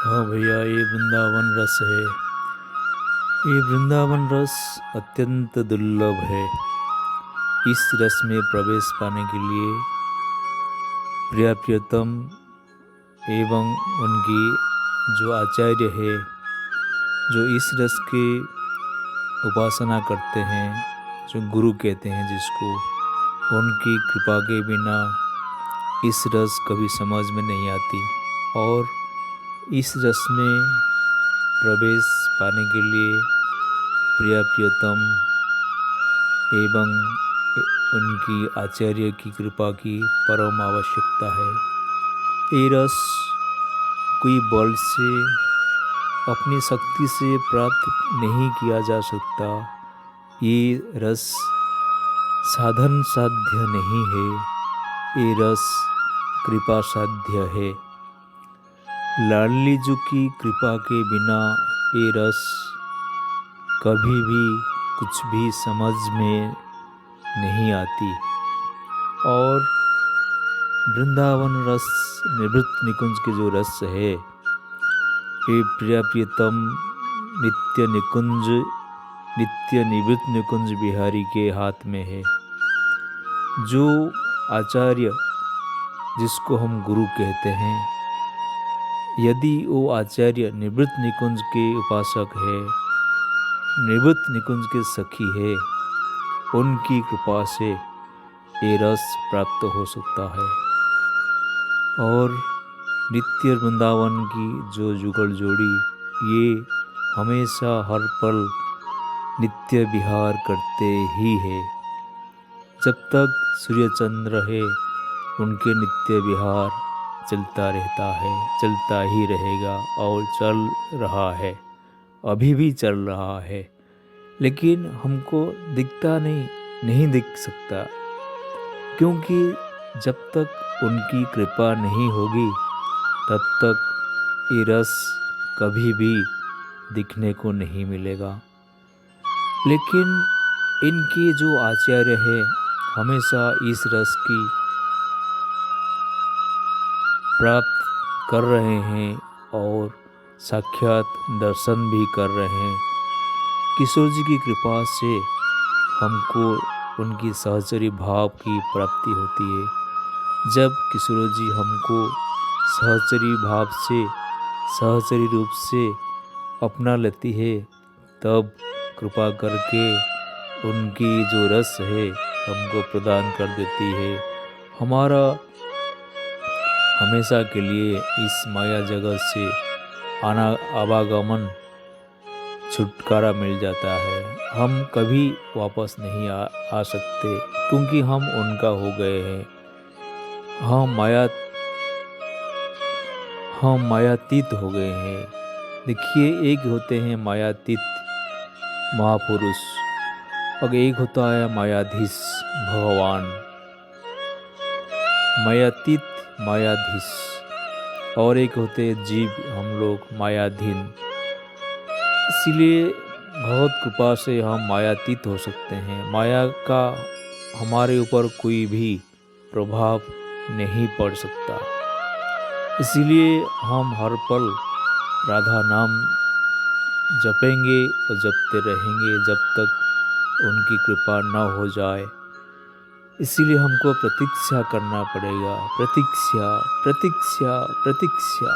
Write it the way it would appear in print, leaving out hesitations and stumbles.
हाँ भैया, ये वृंदावन रस है। ये वृंदावन रस अत्यंत दुर्लभ है। इस रस में प्रवेश पाने के लिए प्रिया प्रियतम एवं उनकी जो आचार्य है, जो इस रस की उपासना करते हैं, जो गुरु कहते हैं जिसको, उनकी कृपा के बिना इस रस कभी समझ में नहीं आती। और इस रस में प्रवेश पाने के लिए प्रिया प्रियतम एवं उनकी आचार्य की कृपा की परम आवश्यकता है। ये रस कोई बल से, अपनी शक्ति से प्राप्त नहीं किया जा सकता। ये रस साधन साध्य नहीं है, ये रस कृपा साध्य है। लाडली जी की कृपा के बिना ये रस कभी भी कुछ भी समझ में नहीं आती। और वृंदावन रस, निवृत्त निकुंज के जो रस है, ये प्रिया प्रियतम नित्य निकुंज, नित्य निवृत्त निकुंज बिहारी के हाथ में है। जो आचार्य जिसको हम गुरु कहते हैं, यदि वो आचार्य निवृत्त निकुंज के उपासक है, निवृत्त निकुंज के सखी है, उनकी कृपा से ये रस प्राप्त हो सकता है। और नित्य वृंदावन की जो जुगल जोड़ी, ये हमेशा हर पल नित्य विहार करते ही है। जब तक सूर्य चंद्र है, उनके नित्य विहार चलता रहता है, चलता ही रहेगा और चल रहा है, अभी भी चल रहा है। लेकिन हमको दिखता नहीं दिख सकता, क्योंकि जब तक उनकी कृपा नहीं होगी, तब तक ये रस कभी भी दिखने को नहीं मिलेगा। लेकिन इनके जो आचार्य है, हमेशा इस रस की प्राप्त कर रहे हैं और साक्षात दर्शन भी कर रहे हैं। किशोर जी की कृपा से हमको उनकी सहचरी भाव की प्राप्ति होती है। जब किशोर जी हमको सहचरी भाव से, सहचरी रूप से अपना लेती है, तब कृपा करके उनकी जो रस है हमको प्रदान कर देती है। हमारा हमेशा के लिए इस माया जगत से आवागमन, छुटकारा मिल जाता है। हम कभी वापस नहीं आ सकते, क्योंकि हम उनका हो गए हैं। हम मायातीत हो गए हैं। देखिए, एक होते हैं मायातीत महापुरुष, और एक होता है मायाधीश भगवान। मायातीत मायाधीश, और एक होते हैं जीव, हम लोग मायाधीन। इसीलिए बहुत कृपा से हम मायातीत हो सकते हैं। माया का हमारे ऊपर कोई भी प्रभाव नहीं पड़ सकता। इसीलिए हम हर पल राधा नाम जपेंगे और जपते रहेंगे जब तक उनकी कृपा न हो जाए। इसीलिए हमको प्रतीक्षा करना पड़ेगा। प्रतीक्षा, प्रतीक्षा, प्रतीक्षा।